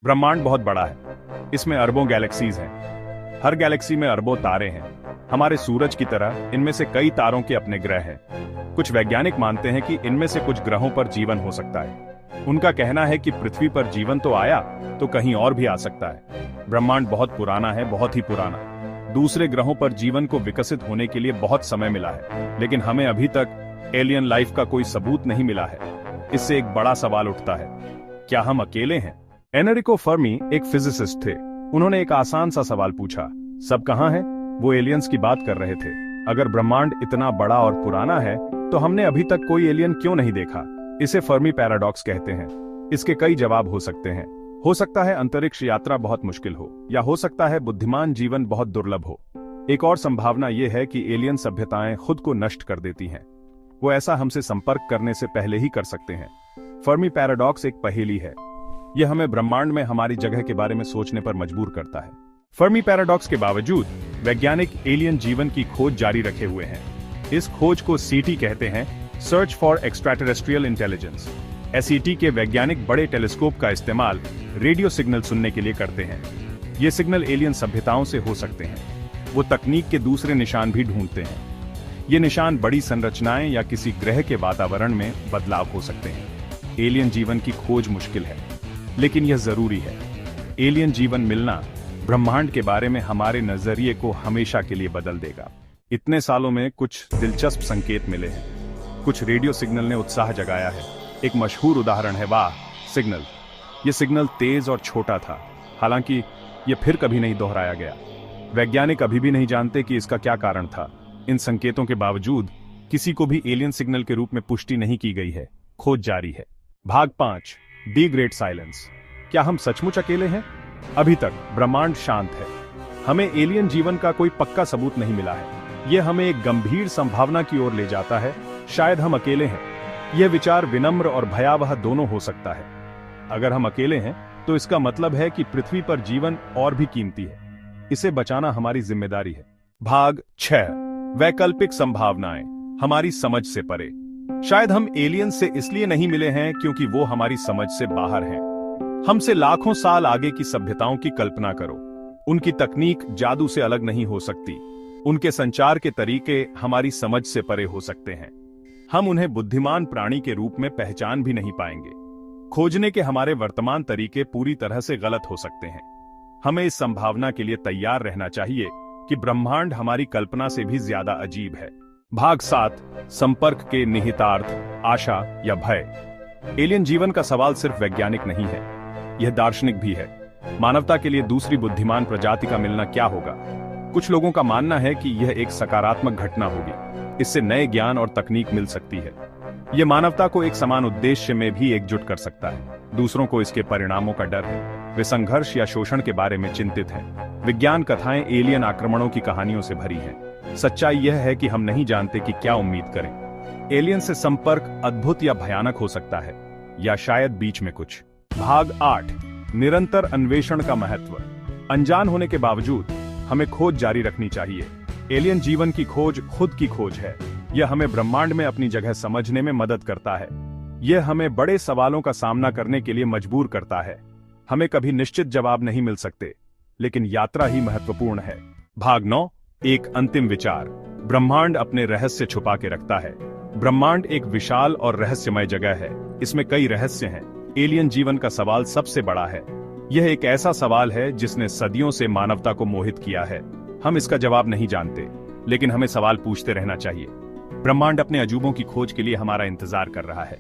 ब्रह्मांड बहुत बड़ा है। इसमें अरबों गैलेक्सीज हैं। हर गैलेक्सी में अरबों तारे हैं। हमारे सूरज की तरह इनमें से कई तारों के अपने ग्रह हैं। कुछ वैज्ञानिक मानते हैं कि इनमें से कुछ ग्रहों पर जीवन हो सकता है। उनका कहना है कि पृथ्वी पर जीवन तो आया तो कहीं और भी आ सकता है। ब्रह्मांड बहुत पुराना है, बहुत ही पुराना। दूसरे ग्रहों पर जीवन को विकसित होने के लिए बहुत समय मिला है, लेकिन हमें अभी तक एलियन लाइफ का कोई सबूत नहीं मिला है। इससे एक बड़ा सवाल उठता है, क्या हम अकेले हैं? एनरिको फर्मी एक फिजिसिस्ट थे। उन्होंने एक आसान सा सवाल पूछा, सब कहाँ हैं? वो एलियंस की बात कर रहे थे। अगर ब्रह्मांड इतना बड़ा और पुराना है तो हमने अभी तक कोई एलियन क्यों नहीं देखा? इसे फर्मी पैराडॉक्स कहते हैं। इसके कई जवाब हो सकते हैं। हो सकता है अंतरिक्ष यात्रा बहुत मुश्किल हो, या हो सकता है बुद्धिमान जीवन बहुत दुर्लभ हो। एक और संभावना यह है कि एलियन सभ्यताएं खुद को नष्ट कर देती हैं। वो ऐसा हमसे संपर्क करने से पहले ही कर सकते हैं। फर्मी पैराडॉक्स एक पहेली है। यह हमें ब्रह्मांड में हमारी जगह के बारे में सोचने पर मजबूर करता है। फर्मी पैराडॉक्स के बावजूद वैज्ञानिक एलियन जीवन की खोज जारी रखे हुए हैं। इस खोज को सीटी कहते हैं, search for extraterrestrial intelligence. SET के वैज्ञानिक बड़े टेलीस्कोप का इस्तेमाल रेडियो सिग्नल सुनने के लिए करते हैं। ये सिग्नल एलियन सभ्यताओं से हो सकते हैं। वो तकनीक के दूसरे निशान भी ढूंढते हैं। ये निशान बड़ी संरचनाएं या किसी ग्रह के वातावरण में बदलाव हो सकते हैं। एलियन जीवन की खोज मुश्किल है, लेकिन यह जरूरी है। एलियन जीवन मिलना ब्रह्मांड के बारे में हमारे नजरिए को हमेशा के लिए बदल देगा। इतने सालों में कुछ दिलचस्प संकेत मिले हैं। कुछ रेडियो सिग्नल ने उत्साह जगाया है। एक मशहूर उदाहरण है वाह सिग्नल। यह सिग्नल तेज और छोटा था, हालांकि यह फिर कभी नहीं दोहराया गया। वैज्ञानिक अभी भी नहीं जानते कि इसका क्या कारण था। इन संकेतों के बावजूद किसी को भी एलियन सिग्नल के रूप में पुष्टि नहीं की गई है। खोज जारी है। भाग 5, दी ग्रेट साइलेंस। क्या हम सचमुच अकेले हैं? अभी तक ब्रह्मांड शांत है। हमें एलियन जीवन का कोई पक्का सबूत नहीं मिला है। यह हमें एक गंभीर संभावना की ओर ले जाता है, शायद हम अकेले हैं। यह विचार विनम्र और भयावह दोनों हो सकता है। अगर हम अकेले हैं तो इसका मतलब है कि पृथ्वी पर जीवन और भी कीमती है। इसे बचाना हमारी जिम्मेदारी है। भाग 6, वैकल्पिक संभावनाएं, हमारी समझ से परे। शायद हम एलियन से इसलिए नहीं मिले हैं क्योंकि वो हमारी समझ से बाहर हैं। हमसे लाखों साल आगे की सभ्यताओं की कल्पना करो। उनकी तकनीक जादू से अलग नहीं हो सकती। उनके संचार के तरीके हमारी समझ से परे हो सकते हैं। हम उन्हें बुद्धिमान प्राणी के रूप में पहचान भी नहीं पाएंगे। खोजने के हमारे वर्तमान तरीके पूरी तरह से गलत हो सकते हैं। हमें इस संभावना के लिए तैयार रहना चाहिए कि ब्रह्मांड हमारी कल्पना से भी ज्यादा अजीब है। भाग 7, संपर्क के निहितार्थ, आशा या भय। एलियन जीवन का सवाल सिर्फ वैज्ञानिक नहीं है, यह दार्शनिक भी है। मानवता के लिए दूसरी बुद्धिमान प्रजाति का मिलना क्या होगा? कुछ लोगों का मानना है कि यह एक सकारात्मक घटना होगी। इससे नए ज्ञान और तकनीक मिल सकती है। यह मानवता को एक समान उद्देश्य में भी एकजुट कर सकता है। दूसरों को इसके परिणामों का डर है। वे संघर्ष या शोषण के बारे में चिंतित हैं। विज्ञान कथाएं एलियन आक्रमणों की कहानियों से भरी हैं। सच्चाई यह है कि हम नहीं जानते कि क्या उम्मीद करें। एलियन से संपर्क अद्भुत या भयानक हो सकता है, या शायद बीच में कुछ। भाग 8, निरंतर अन्वेषण का महत्व। अनजान होने के बावजूद हमें खोज जारी रखनी चाहिए। एलियन जीवन की खोज खुद की खोज है। यह हमें ब्रह्मांड में अपनी जगह समझने में मदद करता है। यह हमें बड़े सवालों का सामना करने के लिए मजबूर करता है। हमें कभी निश्चित जवाब नहीं मिल सकते, लेकिन यात्रा ही महत्वपूर्ण है। भाग 9, एक अंतिम विचार। ब्रह्मांड अपने रहस्य छुपा के रखता है। ब्रह्मांड एक विशाल और रहस्यमय जगह है। इसमें कई रहस्य हैं। एलियन जीवन का सवाल सबसे बड़ा है। यह एक ऐसा सवाल है जिसने सदियों से मानवता को मोहित किया है। हम इसका जवाब नहीं जानते, लेकिन हमें सवाल पूछते रहना चाहिए। ब्रह्मांड अपने अजूबों की खोज के लिए हमारा इंतजार कर रहा है।